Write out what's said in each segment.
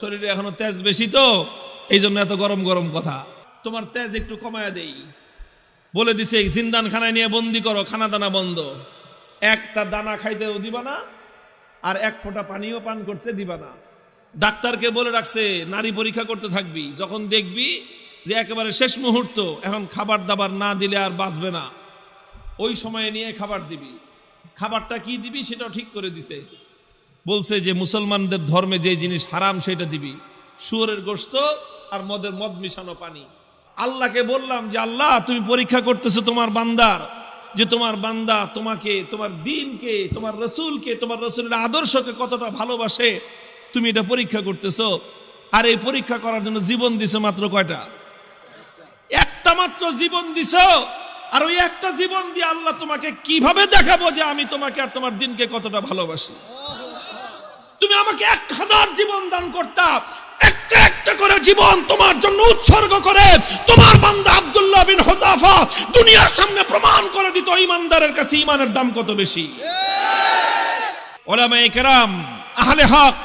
শরীরে এখনো তেজ বেশি তো এই জন্য এত গরম গরম কথা। তোমার তেজ একটু কমায়া দেই বলে দিছে, জিন্দান খানায় নিয়ে বন্দি করো, খানা দানা বন্ধ, একটা দানা খাইতেও দিবা না আর এক ফোঁটা পানিও পান করতে দিবা না। ডাক্তারকে বলে রাখছে নারী পরীক্ষা করতে থাকবি, যখন দেখবি যে একেবারে শেষ মুহূর্ত, এখন খাবার দাবার না দিলে আর বাঁচবে না, ওই সময়ে নিয়ে খাবার দিবি। খাবারটা কি দিবি সেটাও ঠিক করে দিছে, বলছে যে মুসলমানদের ধর্মে যে জিনিস হারাম সেটা দিবি, শুয়োরের গোশত আর মদ মিশানো পানি। আল্লাহকে বললাম যে আল্লাহ তুমি পরীক্ষা করতেছো তোমার বান্দার, যে তোমার বান্দা তোমাকে, তোমার দ্বীনকে, তোমার রসুলকে, তোমার রসুলের আদর্শকে কতটা ভালোবাসে তুমি এটা পরীক্ষা করতেছো। আর এই পরীক্ষা করার জন্য জীবন দিছো মাত্র কয়টা? একটা মাত্র জীবন দিছো। আর ওই একটা জীবন দিয়ে আল্লাহ তোমাকে কিভাবে দেখাবো যে আমি তোমাকে আর তোমার দ্বীনকে কতটা ভালোবাসি। তুমি আমাকে 1000 জীবন দান করতাম, একটা একটা করে জীবন তোমার জন্য উৎসর্গ করে তোমার বান্দা আব্দুল্লাহ বিন হুযাফা দুনিয়ার সামনে প্রমাণ করে দিত ঈমানদারের কাছে ঈমানের দাম কত বেশি। উলামায়ে কেরাম, আহলে হক,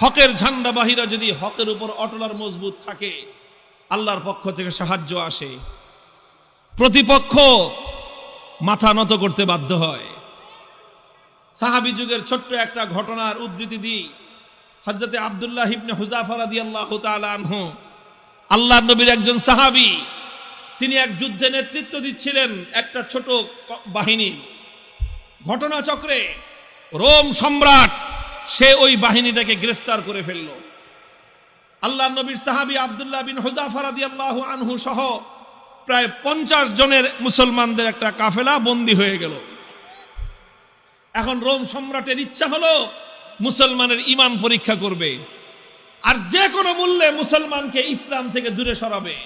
হকের ঝান্ডাবাহীরা যদি হকের উপর অটল আর মজবুত থাকে, আল্লাহর পক্ষ থেকে সাহায্য আসে, প্রতিপক্ষ মাথা নত করতে বাধ্য হয়। সাহাবী যুগের ছোট্ট একটা ঘটনার উদ্ধৃতি দিই। হযরতে আব্দুল্লাহ ইবনে হুযাফা রাদিয়াল্লাহু তাআলা আনহু, আল্লাহর নবীর একজন সাহাবী, তিনি এক যুদ্ধে নেতৃত্ব দিচ্ছিলেন একটা ছোট বাহিনীর। ঘটনাচক্রে রোম সম্রাট সে ওই বাহিনীটাকে গ্রেফতার করে ফেলল। আল্লাহর নবীর সাহাবী আব্দুল্লাহ বিন হুযাফা রাদিয়াল্লাহু আনহু সহ প্রায় 50 জনের মুসলমানদের একটা কাফেলা বন্দী হয়ে গেল। এখন রোম সম্রাটের ইচ্ছা হলো মুসলমানের ঈমান পরীক্ষা করবে আর যে কোনো মূল্যে মুসলমানকে ইসলাম থেকে দূরে সরাবে।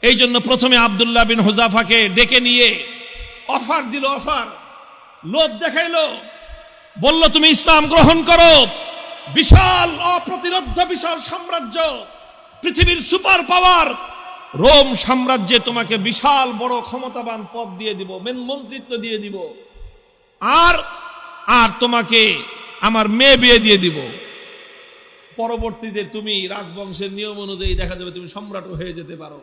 এই জন্য প্রথমে আব্দুল্লাহ বিন হুযাফাকে ডেকে নিয়ে অফার দিল, অফার লোভ দেখাইলো, বলল তুমি ইসলাম গ্রহণ করো, বিশাল অপ্রতিরোধ্য বিশাল সাম্রাজ্য, পৃথিবীর সুপার পাওয়ার রোম সাম্রাজ্যে তোমাকে বিশাল বড় ক্ষমতাবান পদ দিয়ে দিব, মন্ত্রিত্ব দিয়ে দিব, আর আর তোমাকে আমার মেয়ে বিয়ে দিয়ে দিব। পরবর্তীতে তুমি রাজবংশের নিয়ম অনুযায়ী দেখা যাবে তুমি সম্রাটও হয়ে যেতে পারো,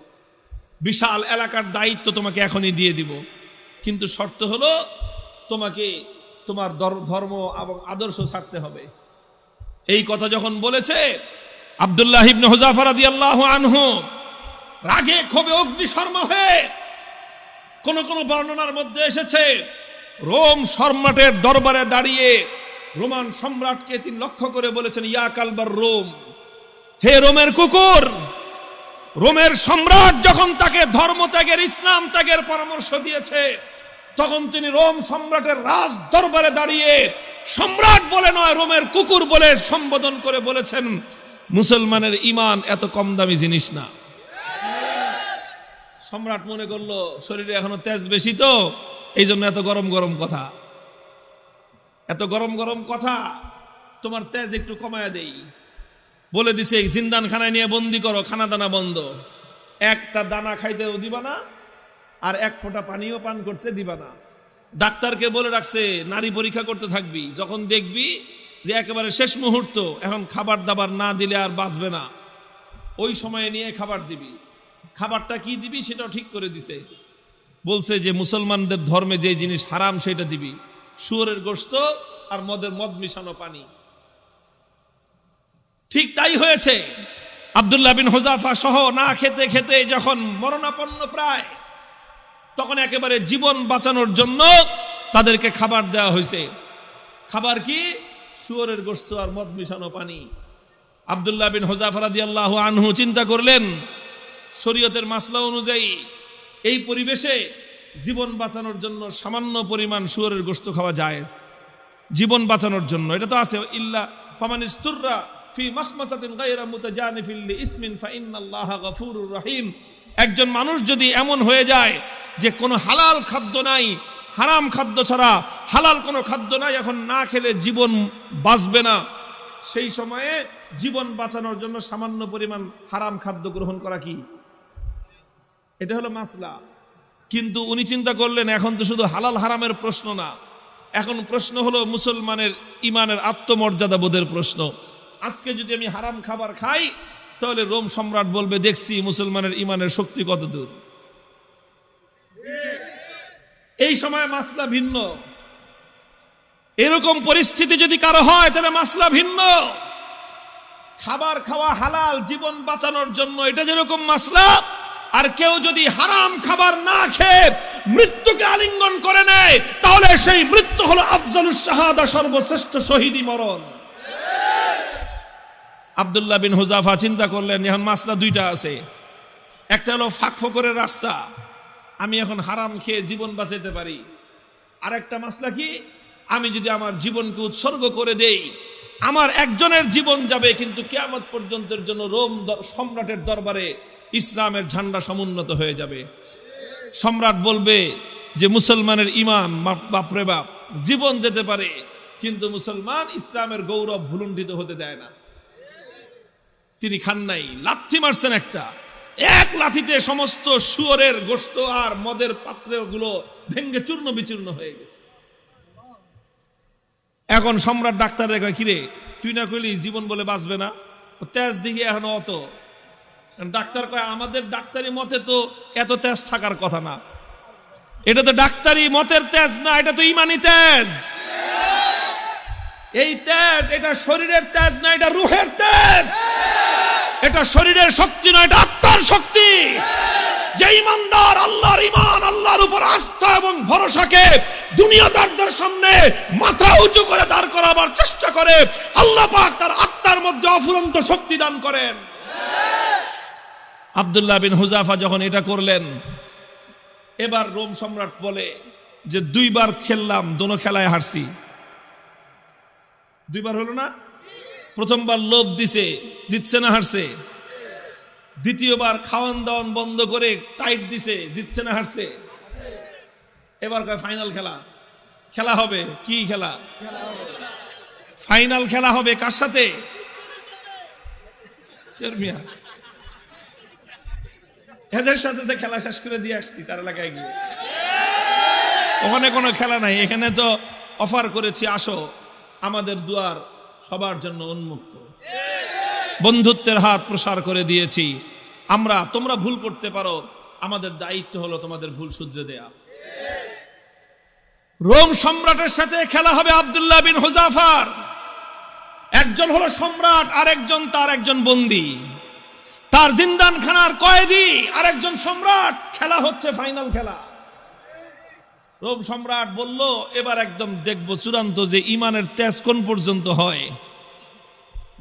বিশাল এলাকার দায়িত্ব তোমাকে এখনই দিয়ে দিব, কিন্তু শর্ত হলো তোমাকে তোমার ধর্ম এবং আদর্শ ছাড়তে হবে। এই কথা যখন বলেছে, আব্দুল্লাহ ইবনে হুযাফা রাদিয়াল্লাহু আনহু রাগে ক্ষোভে অগ্নিশর্মা হয়ে, কোন কোন বর্ণনার মধ্যে এসেছে রোম সম্রাটের দরবারে দাঁড়িয়ে রোমান সম্রাটকে তিনি লক্ষ্য করে বলেছেন, ইয়া কালবার রোম, হে রোমের কুকুর। রোমের সম্রাট যখন তাকে ধর্ম ত্যাগের, ইসলাম ত্যাগের পরামর্শ দিয়েছে, তখন তিনি রোম সম্রাটের রাজ দরবারে দাঁড়িয়ে সম্রাট বলে নয়, রোমের কুকুর বলে সম্বোধন করে বলেছেন, মুসলমানের ঈমান এত কম দামি জিনিস না। সম্রাট মনে করলো শরীরে এখনো তেজ বেশি তো এই জন্য এত গরম গরম কথা। এত গরম গরম কথা, তোমার তেজ একটু কমায়া দেই বলে দিছে, জিন্দান খানায় নিয়ে বন্দি করো, খানা দানা বন্ধ, একটা দানা খাইতেও দিবা না আর এক ফোঁটা পানিও পান করতে দিবা না। ডাক্তারকে বলে রাখছে নারী পরীক্ষা করতে থাকবি, যখন দেখবি যে একেবারে শেষ মুহূর্ত, এখন খাবার দাবার না দিলে আর বাঁচবে না, ওই সময়ে নিয়ে খাবার দিবি। খাবারটা কি দিবি সেটাও ঠিক করে দিছে, বলছে যে মুসলমানদের ধর্মে যে জিনিস হারাম সেটা দিবি, শুয়োরের গোশত আর মদ মিশানো পানি। ঠিক তাই হয়েছে। আব্দুল্লাহ বিন হুযাফা সহ না খেতে খেতে যখন মরণাপন্ন প্রায়, তখন একেবারে জীবন বাঁচানোর জন্য তাদেরকে খাবার দেওয়া হয়েছে। খাবার কি? শুয়োরের গোশত আর মদ মিশানো পানি। আব্দুল্লাহ বিন হুযাফা রাদিয়াল্লাহু আনহু চিন্তা করলেন, শরীয়তের মাসলা অনুযায়ী এই পরিবেশে জীবন বাঁচানোর জন্য সামান্য পরিমাণ শুয়োরের গোশত খাওয়া জায়েজ, জীবন বাঁচানোর জন্য। এটা তো আছে, ইল্লা ফামানিস্তুররা ফি মাখমাসাতিন গায়রা মুতাজানিফিল লিইসমিন ফাইন্নাল্লাহা গফুরুর রহিম। একজন মানুষ যদি এমন হয়ে যায় যে কোনো হালাল খাদ্য নাই, হারাম খাদ্য ছাড়া হালাল কোনো খাদ্য নাই, এখন না খেলে জীবন বাঁচবে না, সেই সময়ে জীবন বাঁচানোর জন্য সামান্য পরিমাণ হারাম খাদ্য গ্রহণ করা কি, এটা হলো মাসলা। কিন্তু উনি চিন্তা করলেন এখন তো শুধু হালাল হারামের প্রশ্ন না, এখন প্রশ্ন হলো মুসলমানের ঈমানের আত্মমর্যাদা বোধের প্রশ্ন। আজকে যদি আমি হারাম খাবার খাই তাহলে রোম সম্রাট বলবে দেখছি মুসলমানের ইমানের শক্তি কত দূর। এই সময় মাসলা ভিন্ন। এরকম পরিস্থিতি যদি কারো হয় তাহলে মাসলা ভিন্ন। খাবার খাওয়া হালাল জীবন বাঁচানোর জন্য, এটা যেরকম মাসলা, আর কেউ যদি হারাম খাবার না খেয়ে মৃত্যুকে আলিঙ্গন করে নেয় তাহলে সেই মৃত্যু হলো আফজালুস শাহাদা, সর্বশ্রেষ্ঠ শহীদি মরণ। আব্দুল্লাহ বিন হুযাফা চিন্তা করলেন এখন মাসলা দুইটা আছে, একটা হলো ফাঁক ফোকরের রাস্তা, আমি এখন হারাম খেয়ে জীবন বাঁচাতে পারি, আর একটা মাসলা কি, আমি যদি আমার জীবনকে উৎসর্গ করে দেই আমার একজনের জীবন যাবে কিন্তু কিয়ামত পর্যন্তের জন্য রোম সম্রাটের দরবারে ইসলামের ঝান্ডা সমুন্নত হয়ে যাবে। সম্রাট বলবে যে মুসলমানের ইমান বাপরে বাপ, জীবন যেতে পারে কিন্তু মুসলমান ইসলামের গৌরব ভুলুণ্ঠিত হতে দেয় না। তিনি খান নাই, লাথি মারছেন একটা, এক লাথিতে সমস্ত শুয়োরের গোশত আর মদের পাত্রগুলো ভেঙ্গে চূর্ণ বিচূর্ণ হয়ে গেছে। এখন সম্রাট ডাক্তারের কয় কিরে তুই না কইলি জীবন বলে বাঁচবে না, তেজ দিকে এখন অত। ডাক্তার কয় আমাদের ডাক্তারি মতে তো এত তেজ থাকার কথা না, এটা তো ডাক্তারি মতের তেজ না, এটা তো ইমানি তেজ। এই তেজ এটা শরীরের তেজ না, এটা রুহের তেজ। এটা শরীরের শক্তি নয়, এটা আত্মার শক্তি। যে ইমানদার আল্লাহর ইমান, আল্লাহর উপর আস্থা এবং ভরসাকে দুনিয়াদারদের সামনে মাথা উঁচু করে দাঁড় করাবার চেষ্টা করে, আল্লাহ পাক তার আত্মার মধ্যে অফুরন্ত শক্তি দান করেন। আব্দুল্লাহ বিন হুযাফা যখন এটা করলেন, এবার রোম সম্রাট বলে যে দুইবার খেললাম, দোনো খেলায় হারছি। দুইবার হলো না? প্রথমবার লোভ দিছে, জিতছে না হারছে? দ্বিতীয়বার খাওয়ান দাওয়ান বন্ধ করে টাইট দিছে, জিতছে না হারছে? এবার কয় ফাইনাল খেলা, খেলা হবে। কি খেলা? ফাইনাল খেলা হবে। কার সাথে? এদের সাথে তো খেলা শেষ করে দিয়ে আসছি তার এলাকায় গিয়ে। ওখানে কোনো খেলা নাই, এখানে তো অফার করেছি আসো, আমাদের দুয়ার সবার জন্য উন্মুক্ত, বন্ধুত্বের হাত প্রসার করে দিয়েছি আমরা। তোমরা ভুল করতে পারো, আমাদের দায়িত্ব হলো তোমাদের ভুল শুধরে দেয়া। রোম সম্রাটের সাথে খেলা হবে আব্দুল্লাহ বিন হুযাফার। একজন হলো সম্রাট আর একজন তার একজন বন্দী, তার জিন্দানখানার কয়েদি আর একজন সম্রাট। খেলা হচ্ছে ফাইনাল খেলা। রোম সম্রাট বলল এবার একদম দেখবো চূড়ান্ত যে ইমানের তেজ কোন পর্যন্ত হয়।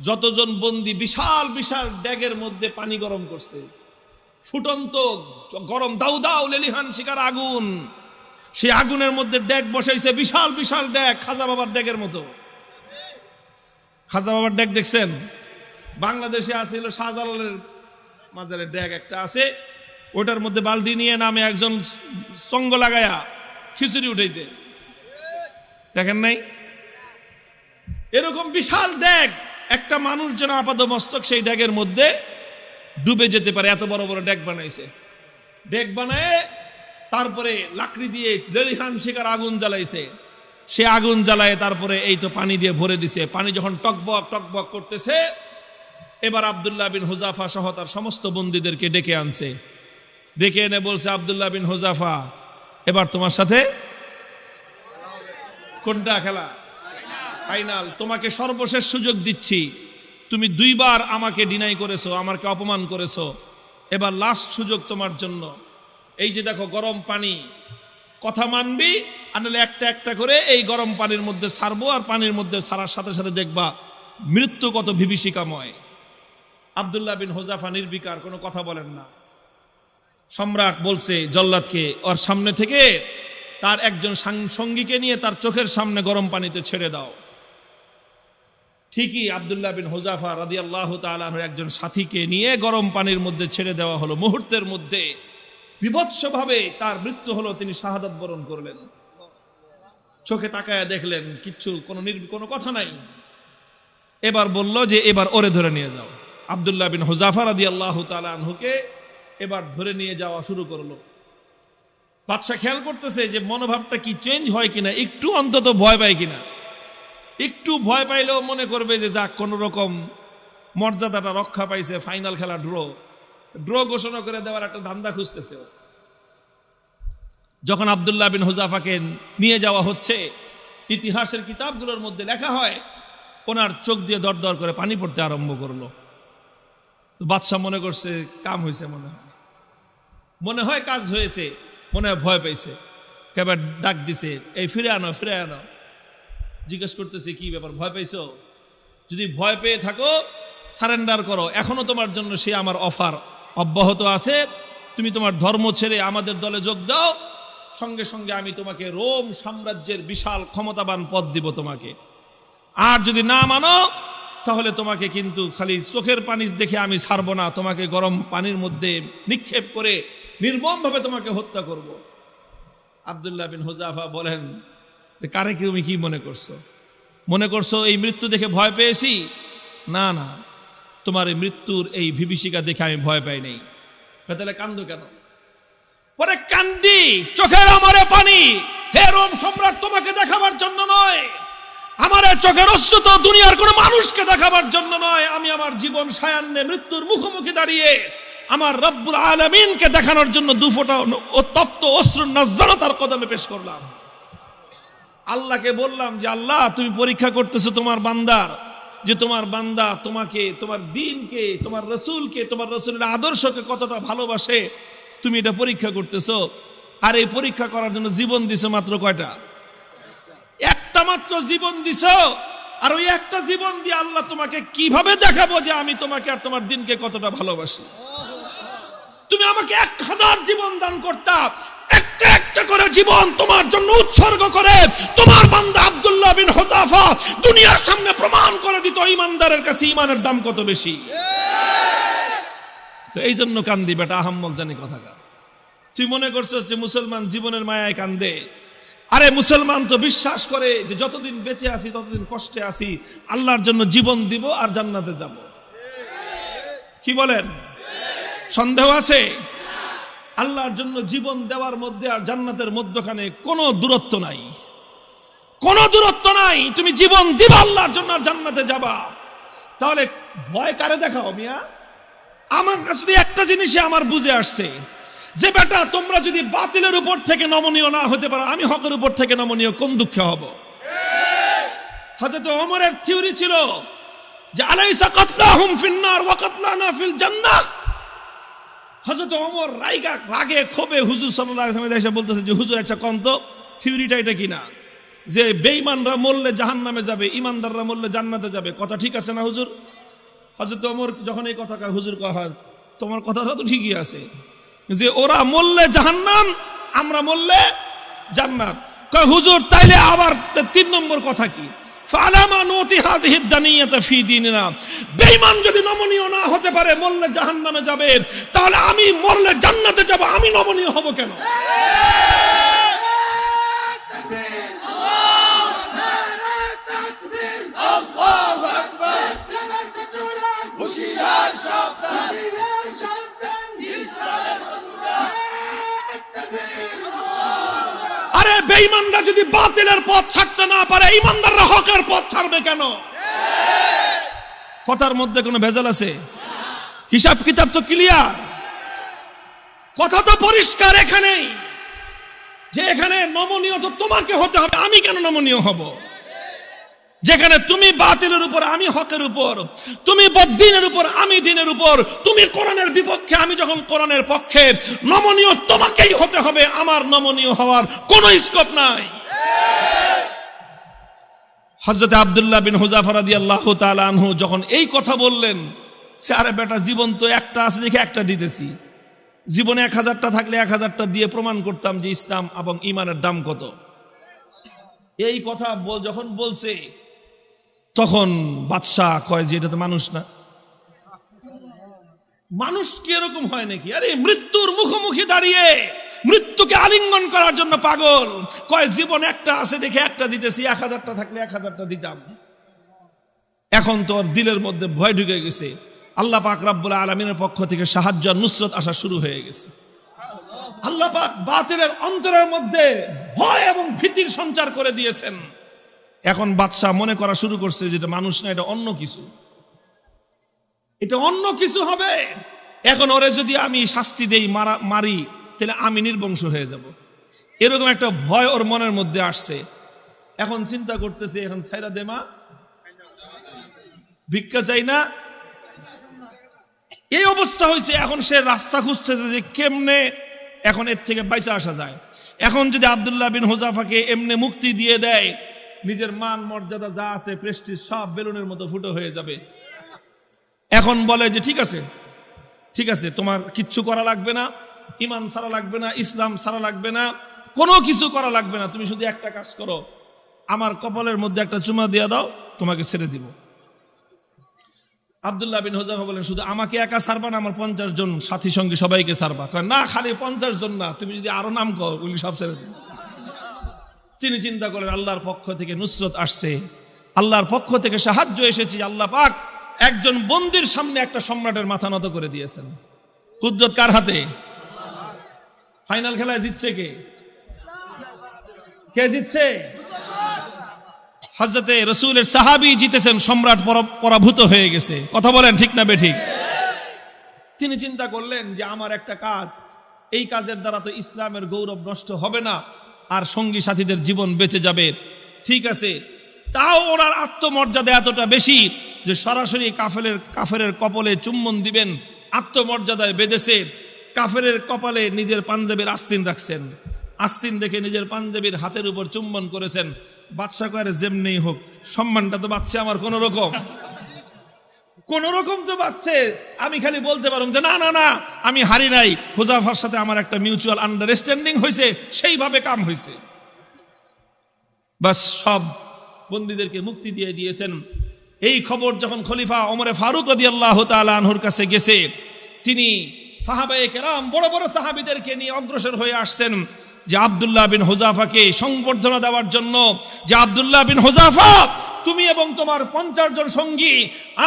যতজন বন্দী বিশাল বিশাল ড্যাগের মধ্যে পানি গরম করছে, ফুটন্ত গরম দাউ দাউ লেলিহান শিকার আগুন, সেই আগুনের মধ্যে ড্যাগ বসাইছে, বিশাল বিশাল ড্যাগ, খাজা বাবার ড্যাগের মতো। খাজা বাবার ড্যাগ দেখছেন? বাংলাদেশে আছে হলো শাহজালালের মাজারের ড্যাগ একটা আছে, ওটার মধ্যে বালতি নিয়ে নামে একজন সঙ্গ লাগায়া খিচুড়ি উঠাইতে, দেখেন নাই? এরকম বিশাল ড্যাগ, একটা মানুষ যেন আপাত মস্তক সেই ড্যাগের মধ্যে ডুবে যেতে পারে, এত বড় বড় ড্যাগ বানাইছে। ড্যাগ বানায় তারপরে লাকড়ি দিয়ে লেলিহান শিকার আগুন জ্বালাইছে, সে আগুন জ্বালায় তারপরে এই তো পানি দিয়ে ভরে দিছে। পানি যখন টকবক টকবক করতেছে, এবার আব্দুল্লাহ বিন হুযাফা সহ তার সমস্ত বন্দীদেরকে ডেকে আনছে। ডেকে এনে বলছে, আব্দুল্লাহ বিন হুযাফা এবার তোমার সাথে কোনটা খেলা? ফাইনাল। তোমাকে সর্বশেষ সুযোগ দিচ্ছি, তুমি দুইবার আমাকে ডিনাই করেছো, আমাকে অপমান করেছো, এবার লাস্ট সুযোগ তোমার জন্য। এই যে দেখো গরম পানি, কথা মানবি আর নাহলে একটা একটা করে এই গরম পানির মধ্যে ছাড়বো, আর পানির মধ্যে ছাড়ার সাথে সাথে দেখবা মৃত্যু কত বিভীষিকাময়। আব্দুল্লাহ বিন হুযাফা নির্বিকার, কোনো কথা বলেন না। সম্রাট বলছে জল্লাদকে ওর সামনে থেকে তার একজন সঙ্গীকে নিয়ে তার চোখের সামনে গরম পানিতে ছেড়ে দাও। ঠিকই আব্দুল্লাহ বিন হুযাফা রাদিয়াল্লাহু তাআলা আনহু একজন সাথীকে নিয়ে গরম পানির মধ্যে ছেড়ে দেওয়া হলো। মুহূর্তের মধ্যে বিভৎসভাবে তার মৃত্যু হলো, তিনি শাহাদাত বরণ করলেন। চোখে তাকায় দেখলেন কিচ্ছু, কোনো কথা নাই। এবার বলল যে এবার ওরে ধরে নিয়ে যাও। আব্দুল্লাহ বিন হুযাফা রাদিয়াল্লাহু তাআলা আনহুকে এবার ধরে নিয়ে যাওয়া শুরু করলো। বাদশা খেয়াল করতেছে যে মনোভাবটা কি চেঞ্জ হয় কিনা, একটু অন্তত ভয় পায় কিনা। একটু ভয় পাইলেও মনে করবে যে যাক কোন রকম মর্যাদাটা রক্ষা পাইছে, ফাইনাল খেলা ড্র ঘোষণা করে দেওয়ার একটা ধান্দা খুঁজতেছে। যখন আব্দুল্লাহ বিন হুযাফাকে নিয়ে যাওয়া হচ্ছে, ইতিহাসের কিতাবগুলোর মধ্যে লেখা হয় ওনার চোখ দিয়ে দরদর করে পানি পড়তে আরম্ভ করলো। তো বাদশা মনে করছে কাম হয়েছে, মনে হয় কাজ হয়েছে, মনে হয় ভয় পাইছে, কেবল ডাক দিছে, এই ফিরে আনো। জিজ্ঞেস করতেছে কি ব্যাপার, ভয় পাইছো? যদি ভয় পেয়ে থাকো সারেন্ডার করো, এখনো তোমার জন্য সে আমার অফার অব্যাহত আছে, তুমি তোমার ধর্ম ছেড়ে আমাদের দলে যোগ দাও, সঙ্গে সঙ্গে আমি তোমাকে রোম সাম্রাজ্যের বিশাল ক্ষমতাবান পদ দিব তোমাকে। আর যদি না মানো তাহলে তোমাকে কিন্তু খালি চোখের পানি দেখে আমি ছাড়বো না, তোমাকে গরম পানির মধ্যে নিক্ষেপ করে নির্মমভাবে তোমাকে হত্যা করব। আব্দুল্লাহ বিন হুযাফা বলেন, কারে কি তুমি কি মনে করছো এই মৃত্যু দেখে ভয় পেয়েছি? না, তোমার এই মৃত্যুর এই বিভীষিকা দেখে আমি ভয় পাই নাই। তাহলে কান্দো কেন? পরে কান্দি, চোখের আমারে পানি, হে রোম সম্রাট, তোমাকে দেখাবার জন্য নয়, আমার চোখের অশ্রু তো দুনিয়ার কোন মানুষকে দেখাবার জন্য নয়, আমি আমার জীবন সায়ান্নে মৃত্যুর মুখোমুখি দাঁড়িয়ে আমার রব্বুল আলামিনকে দেখানোর জন্য দুফোঁটা তপ্ত অশ্রুর নজরানা তার কদমে পেশ করলাম। আল্লাহকে বললাম যে আল্লাহ, তুমি পরীক্ষা করতেছো তোমার বান্দার, যে তোমার বান্দা তোমাকে, তোমার দ্বীনকে, তোমার রাসূলকে, তোমার রাসূলের আদর্শকে কতটা ভালোবাসে, তুমি এটা পরীক্ষা করতেছো। আর এই পরীক্ষা করার জন্য জীবন দিছো মাত্র কয়টা? একটা মাত্র জীবন দিছো। আর ওই একটা জীবন দিয়ে আল্লাহ তোমাকে কিভাবে দেখাবো যে আমি তোমাকে আর তোমার দ্বীনকে কতটা ভালোবাসি? তুমি আমাকে 1000 জীবন দান করতা, একটা একটা করে জীবন তোমার জন্য উৎসর্গ করে তোমার বান্দা আব্দুল্লাহ বিন হুযাফা দুনিয়ার সামনে প্রমাণ করে দিত ঈমানদারের কাছে ঈমানের দাম কত বেশি। তো এই জন্য কান্দি বেটা, আহাম্মক জানি কথাটা। তুই মনে করছিস যে মুসলমান জীবনের মায়ায় কান্দে? আরে মুসলমান তো বিশ্বাস করে যে যতদিন বেঁচে আছি ততদিন কষ্টে আছি, আল্লাহর জন্য জীবন দিব আর জান্নাতে যাব। কি বলেন? সন্দেহ আছে? আল্লাহর জন্য জীবন দেওয়ার মধ্যে আর জান্নাতের মধ্যখানে কোনো দূরত্ব নাই, কোনো দূরত্ব নাই। তুমি জীবন দিবা আল্লাহর জন্য আর জান্নাতে যাবা। তাহলে ভয় কারে দেখাও মিয়া? আমার কাছে একটা জিনিসই আমার বুঝে আসছে যে বেটা, তোমরা যদি বাতিলের উপর থেকে নমনীয় না হতে পারো, আমি হকের উপর থেকে নমনীয় কোন দুঃখে হব? হযরত ওমরের থিওরি ছিল যে আলাইসা কাতলাহুম ফিন্নার ওয়া কাতলানা ফিল জান্নাহ। হযরত ওমর রাগে ক্ষোভে হুজুর সাল্লাল্লাহু আলাইহি ওয়াসাল্লাম এসে বলতেছে যে হুজুর, আচ্ছা কোন তো থিওরিটা এটা কিনা যে বেঈমানরা মরলে জাহান্নামে যাবে, ঈমানদাররা মরলে জান্নাতে যাবে, কথা ঠিক আছে না হুজুর? হযরত ওমর যখন এই কথা কয়, হুজুর কয় তোমার কথাটা তো ঠিকই আছে, যে ওরা মরলে জাহান্নাম, আমরা মরলে জান্নাত। কয় হুজুর তাইলে আবার 3 নম্বর কথা কি? ফালামা নুতি হাযিহি দানিয়াতা ফি দীনিনা। বেঈমান যদি নমনীয় না হতে পারে, মরলে জাহান্নামে যাবে, তাহলে আমি মরলে জান্নাতে যাব, আমি নমনীয় হব কেন? আল্লাহু আকবার, হুশিয়ার সাবধান, ইসলামের শত্রুরা। আরে বেঈমানরা যদি বাতিলের পথ ছাড়তে না পারে, ঈমানদাররা হকের পথ ছাড়বে কেন? কথার মধ্যে কোনো ভেজাল আছে? হিসাব কিতাব তো ক্লিয়ার, কথা তো পরিষ্কার এখানেই, যে এখানে নমনীয় তো তোমাকে হতে হবে, আমি কেন নমনীয় হব? যেখানে তুমি বাতিলের উপর, আমি হকের উপর, তুমি বদ্দীনের উপর, আমি দ্বীনের উপর, তুমি কোরআনের বিপক্ষে, আমি যখন কোরআনের পক্ষে, নমনীয় তোমাকেই হতে হবে, আমার নমনীয় হওয়ার কোনো স্কোপ নাই। হযরত আব্দুল্লাহ বিন হুযাফা রাদিয়াল্লাহু তাআলা আনহু যখন এই কথা বললেন, সে আরে বেটা জীবন তো একটা আছে দেখে একটা দিতেছি, জীবনে 1000টা থাকলে 1000টা দিয়ে প্রমাণ করতাম যে ইসলাম এবং ঈমানের দাম কত। এই কথা যখন বলছে তখন বাদশাহ কয় যে এটা তো মানুষ না, মানুষ কি এরকম হয় নাকি? আরে মৃত্যুর মুখোমুখি দাঁড়িয়ে মৃত্যুকে আলিঙ্গন করার জন্য পাগল। কয় জীবন একটা আছে দেখে একটা দিতেছি, 1000টা থাকলে 1000টা দিতাম। এখন তো ওর দিলের মধ্যে ভয় ঢুকে গেছে, আল্লাহ পাক রব্বুল আলামিনের পক্ষ থেকে সাহায্য আর নুসরত আসা শুরু হয়ে গেছে। আল্লাহ পাক বাতিলের অন্তরের মধ্যে ভয় এবং ভীতির সঞ্চার করে দিয়েছেন। এখন বাদশাহ মনে করা শুরু করছে যেটা মানুষ না, এটা অন্য কিছু, এটা অন্য কিছু হবে। এখন ওরে যদি আমি শাস্তি দেই, মারি, তাহলে আমি নির্বংশ হয়ে যাব, এরকম একটা ভয় ওর মনের মধ্যে আসছে। এখন চিন্তা করতেছে, এখন ছাইরা দেমা, ভিক্ষা চাই না, এই অবস্থা হয়েছে। এখন সে রাস্তা খুঁজতেছে যে কেমনে এখন এর থেকে বাইচা আসা যায়। এখন যদি আব্দুল্লাহ বিন হুযাফাকে এমনি মুক্তি দিয়ে দেয়, নিজের মান মর্যাদা যা আছে, প্রেস্টিজ সব বেলুনের মতো ফুটো হয়ে যাবে। এখন বলে যে ঠিক আছে, ঠিক আছে, তোমার কিচ্ছু করা লাগবে না, ইমান ছাড়া লাগবে না, ইসলাম ছাড়া লাগবে না, কোনো কিছু করা লাগবে না, তুমি শুধু একটা কাজ করো, আমার কপালের মধ্যে একটা চুমা দিয়ে দাও, তোমাকে ছেড়ে দিব। আব্দুল্লাহ বিন হুযাফা বলেন, শুধু আমাকে একা ছাড়বা না, আমার 50 জন সাথী সঙ্গী সবাইকে ছাড়বা। কয় না, খালি 50 জন না, তুমি যদি আরো নাম কর, ওগুলি সব ছেড়ে দিন। তিনি চিন্তা করেন, আল্লাহর পক্ষ থেকে নুসরত আসছে, আল্লাহর পক্ষ থেকে সাহায্য এসেছে। আল্লাহ পাক একজন বন্দির সামনে একটা সম্রাটের মাথা নত করে দিয়েছেন। কুদরত কার হাতে? ফাইনাল খেলায় জিতছে কে? কে জিতছে? হযরতে রাসূলের সাহাবী জিতেছেন, সম্রাট পরাভূত হয়ে গেছে। কথা বলেন ঠিক না বেঠিক? তিনি চিন্তা করলেন যে আমার একটা কাজ, এই কাজের দ্বারা তো ইসলামের গৌরব নষ্ট হবে না, আর সঙ্গী সাথীদের জীবন বেঁচে যাবে। ঠিক আছে, তাও ওনার আত্মমর্যাদা এতটা বেশি যে সরাসরি কাফেরের কপালে চুম্বন দিবেন, আত্মমর্যাদায় বেঁধেছে। কাফেরের কপালে নিজের পাঞ্জাবির আস্তিন রাখছেন, আস্তিন দেখে নিজের পাঞ্জাবির হাতের উপর চুম্বন করেছেন। বাদশা কয়ে যেমনি হোক সম্মানটা তো বাঁচছে আমার, কোন রকম তো বাঁচছে। আমি খালি বলতে পারুম যে না না না, আমি হারি নাই, হুযাফার সাথে আমার একটা মিউচুয়াল আন্ডারস্ট্যান্ডিং হয়েছে, সেইভাবে কাম হয়েছে। বাস সব বন্দীদেরকে মুক্তি দিয়ে দিয়েছেন। এই খবর যখন খলিফা ওমরে ফারুক রাদিয়াল্লাহু তাআলা আনহুর কাছে গেছে, তিনি সাহাবায়ে কেরাম বড় বড় সাহাবীদেরকে নিয়ে অগ্রসর হয়ে আসছেন যে আব্দুল্লাহ বিন হুযাফাকে সংবর্ধনা দেওয়ার জন্য, যে আব্দুল্লাহ বিন হুযাফা, তুমি এবং তোমার 50 জন সঙ্গী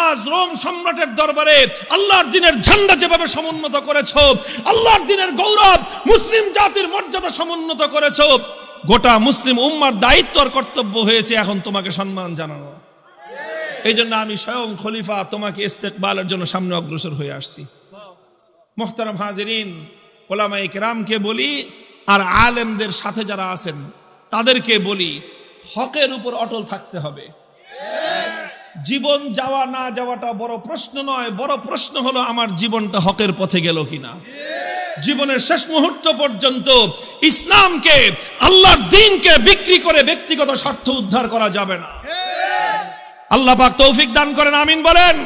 আজ রোম সম্রাটের দরবারে আল্লাহর দ্বীনের ঝান্ডা যেভাবে সমুন্নত করেছো, আল্লাহর দ্বীনের গৌরব, মুসলিম জাতির মর্যাদা সমুন্নত করেছো, গোটা মুসলিম উম্মার দায়িত্ব আর কর্তব্য হয়েছে এখন তোমাকে সম্মান জানানো। এই জন্য আমি স্বয়ং খলিফা তোমাকে ইস্তেকবালের জন্য সামনে অগ্রসর হয়ে আসছি। মুহতারাম হাজিরিন, উলামায়ে কেরামকে বলি আর আলেমদের সাথে যারা আছেন তাদেরকে বলি, হকের উপর অটল থাকতে হবে। জীবন যাওয়া না যাওয়াটা বড় প্রশ্ন নয়, বড় প্রশ্ন হলো আমার জীবনটা হকের পথে গেল কিনা। জীবনের শেষ মুহূর্ত পর্যন্ত ইসলামকে, আল্লাহর দ্বীনকে বিক্রি করে ব্যক্তিগত স্বার্থ উদ্ধার করা যাবে না। আল্লাহ পাক তৌফিক দান করেন, আমিন বলেন।